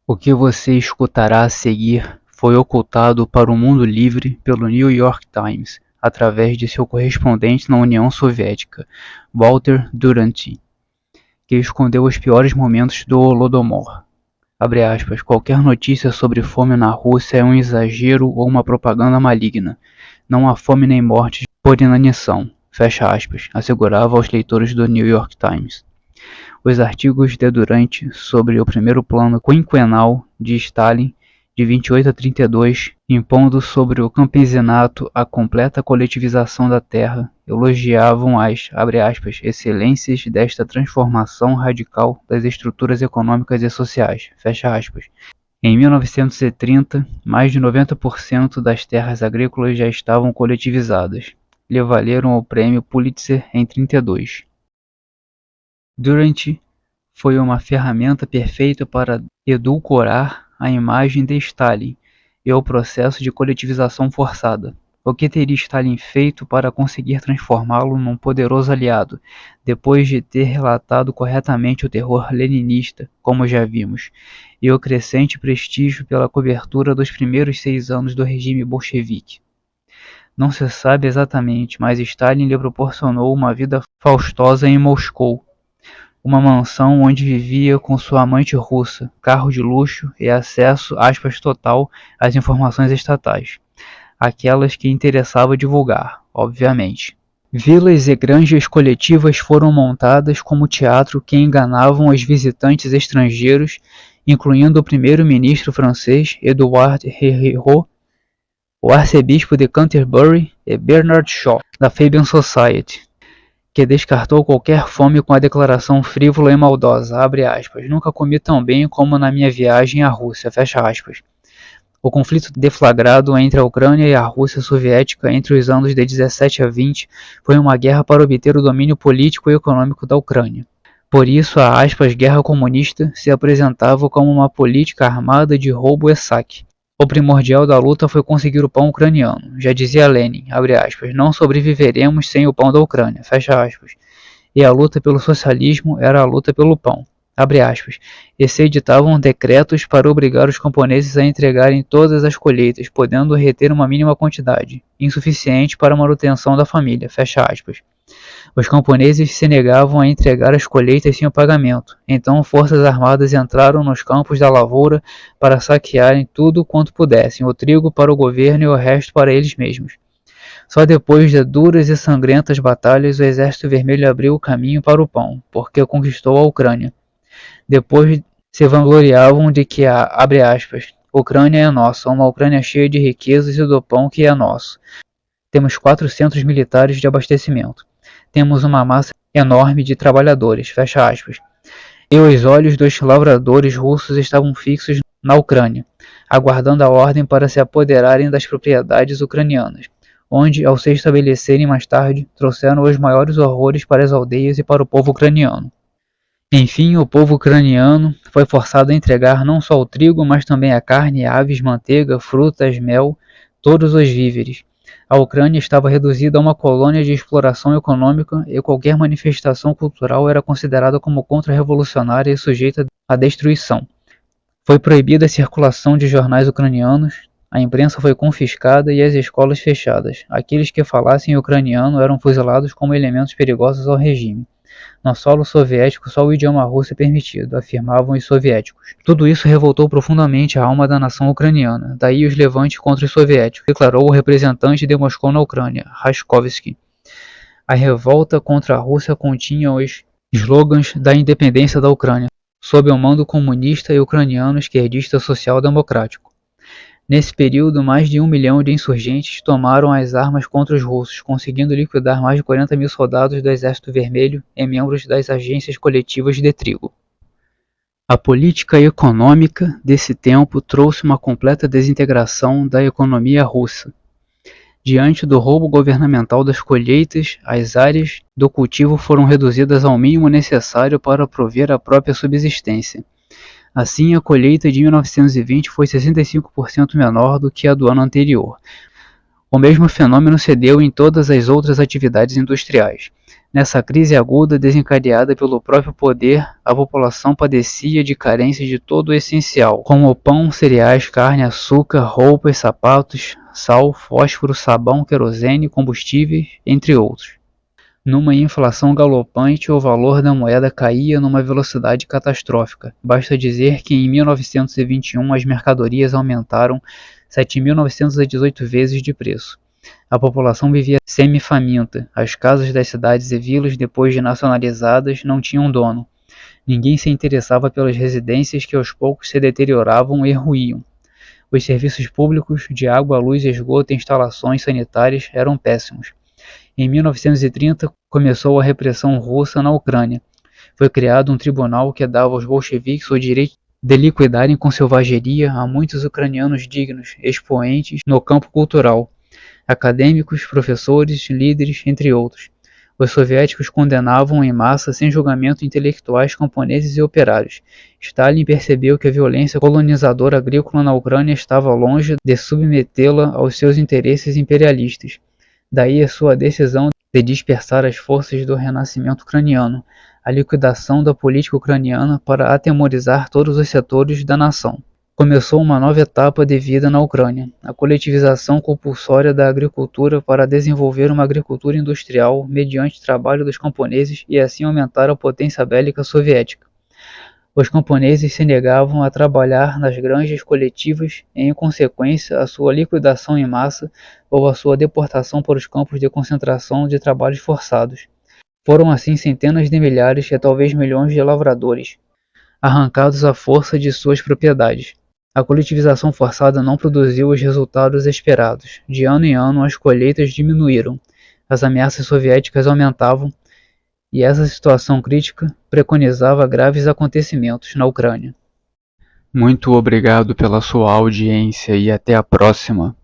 O que você escutará a seguir foi ocultado para o mundo livre pelo New York Times, através de seu correspondente na União Soviética, Walter Duranty, que escondeu os piores momentos do Holodomor. Abre aspas, qualquer notícia sobre fome na Rússia é um exagero ou uma propaganda maligna. Não há fome nem mortes por inanição, fecha aspas, assegurava aos leitores do New York Times. Os artigos de Duranty sobre o primeiro plano quinquenal de Stalin, de 28 a 32, impondo sobre o campesinato a completa coletivização da terra, elogiavam as, abre aspas, excelências desta transformação radical das estruturas econômicas e sociais, fecha aspas. Em 1930, mais de 90% das terras agrícolas já estavam coletivizadas. Lhe valeram o prêmio Pulitzer em 32. Duranty foi uma ferramenta perfeita para edulcorar a imagem de Stalin e o processo de coletivização forçada. O que teria Stalin feito para conseguir transformá-lo num poderoso aliado, depois de ter relatado corretamente o terror leninista, como já vimos, e o crescente prestígio pela cobertura dos primeiros 6 anos do regime bolchevique? Não se sabe exatamente, mas Stalin lhe proporcionou uma vida faustosa em Moscou, uma mansão onde vivia com sua amante russa, carro de luxo e acesso, aspas, total às informações estatais, aquelas que interessava divulgar, obviamente. Vilas e granjas coletivas foram montadas como teatro que enganavam os visitantes estrangeiros, incluindo o primeiro-ministro francês Edouard Herriot, o arcebispo de Canterbury e Bernard Shaw, da Fabian Society, que descartou qualquer fome com a declaração frívola e maldosa, abre aspas, nunca comi tão bem como na minha viagem à Rússia, fecha aspas. O conflito deflagrado entre a Ucrânia e a Rússia soviética entre os anos de 17 a 20 foi uma guerra para obter o domínio político e econômico da Ucrânia. Por isso, a aspas, guerra comunista se apresentava como uma política armada de roubo e saque. O primordial da luta foi conseguir o pão ucraniano. Já dizia Lenin, abre aspas, não sobreviveremos sem o pão da Ucrânia, fecha aspas. E a luta pelo socialismo era a luta pelo pão, abre aspas. E se editavam decretos para obrigar os camponeses a entregarem todas as colheitas, podendo reter uma mínima quantidade, insuficiente para a manutenção da família, fecha aspas. Os camponeses se negavam a entregar as colheitas sem o pagamento. Então forças armadas entraram nos campos da lavoura para saquearem tudo quanto pudessem, o trigo para o governo e o resto para eles mesmos. Só depois de duras e sangrentas batalhas o Exército Vermelho abriu o caminho para o pão, porque conquistou a Ucrânia. Depois se vangloriavam de que a, abre aspas, Ucrânia é nossa, uma Ucrânia cheia de riquezas e do pão que é nosso. Temos 400 militares de abastecimento. Temos uma massa enorme de trabalhadores, fecha aspas. E os olhos dos lavradores russos estavam fixos na Ucrânia, aguardando a ordem para se apoderarem das propriedades ucranianas, onde, ao se estabelecerem mais tarde, trouxeram os maiores horrores para as aldeias e para o povo ucraniano. Enfim, o povo ucraniano foi forçado a entregar não só o trigo, mas também a carne, aves, manteiga, frutas, mel, todos os víveres. A Ucrânia estava reduzida a uma colônia de exploração econômica e qualquer manifestação cultural era considerada como contra-revolucionária e sujeita à destruição. Foi proibida a circulação de jornais ucranianos, a imprensa foi confiscada e as escolas fechadas. Aqueles que falassem ucraniano eram fuzilados como elementos perigosos ao regime. No solo soviético só o idioma russo é permitido, afirmavam os soviéticos. Tudo isso revoltou profundamente a alma da nação ucraniana, daí os levantes contra os soviéticos, declarou o representante de Moscou na Ucrânia, Raskovsky. A revolta contra a Rússia continha os slogans da independência da Ucrânia, sob o mando comunista e ucraniano esquerdista social-democrático. Nesse período, mais de 1 milhão de insurgentes tomaram as armas contra os russos, conseguindo liquidar mais de 40 mil soldados do Exército Vermelho e membros das agências coletivas de trigo. A política econômica desse tempo trouxe uma completa desintegração da economia russa. Diante do roubo governamental das colheitas, as áreas do cultivo foram reduzidas ao mínimo necessário para prover a própria subsistência. Assim, a colheita de 1920 foi 65% menor do que a do ano anterior. O mesmo fenômeno se deu em todas as outras atividades industriais. Nessa crise aguda desencadeada pelo próprio poder, a população padecia de carência de todo o essencial, como pão, cereais, carne, açúcar, roupas, sapatos, sal, fósforo, sabão, querosene, combustíveis, entre outros. Numa inflação galopante, o valor da moeda caía numa velocidade catastrófica. Basta dizer que em 1921 as mercadorias aumentaram 7.918 vezes de preço. A população vivia semi-faminta. As casas das cidades e vilas, depois de nacionalizadas, não tinham dono. Ninguém se interessava pelas residências que aos poucos se deterioravam e ruíam. Os serviços públicos de água, luz, esgoto e instalações sanitárias eram péssimos. Em 1930, começou a repressão russa na Ucrânia. Foi criado um tribunal que dava aos bolcheviques o direito de liquidarem com selvageria a muitos ucranianos dignos, expoentes no campo cultural, acadêmicos, professores, líderes, entre outros. Os soviéticos condenavam em massa sem julgamento intelectuais camponeses e operários. Stalin percebeu que a violência colonizadora agrícola na Ucrânia estava longe de submetê-la aos seus interesses imperialistas. Daí a sua decisão de dispersar as forças do renascimento ucraniano, a liquidação da política ucraniana para atemorizar todos os setores da nação. Começou uma nova etapa de vida na Ucrânia, a coletivização compulsória da agricultura para desenvolver uma agricultura industrial mediante trabalho dos camponeses e assim aumentar a potência bélica soviética. Os camponeses se negavam a trabalhar nas granjas coletivas e, em consequência, a sua liquidação em massa ou a sua deportação para os campos de concentração de trabalhos forçados. Foram assim centenas de milhares e talvez milhões de lavradores, arrancados à força de suas propriedades. A coletivização forçada não produziu os resultados esperados. De ano em ano, as colheitas diminuíram, as ameaças soviéticas aumentavam, e essa situação crítica preconizava graves acontecimentos na Ucrânia. Muito obrigado pela sua audiência e até a próxima.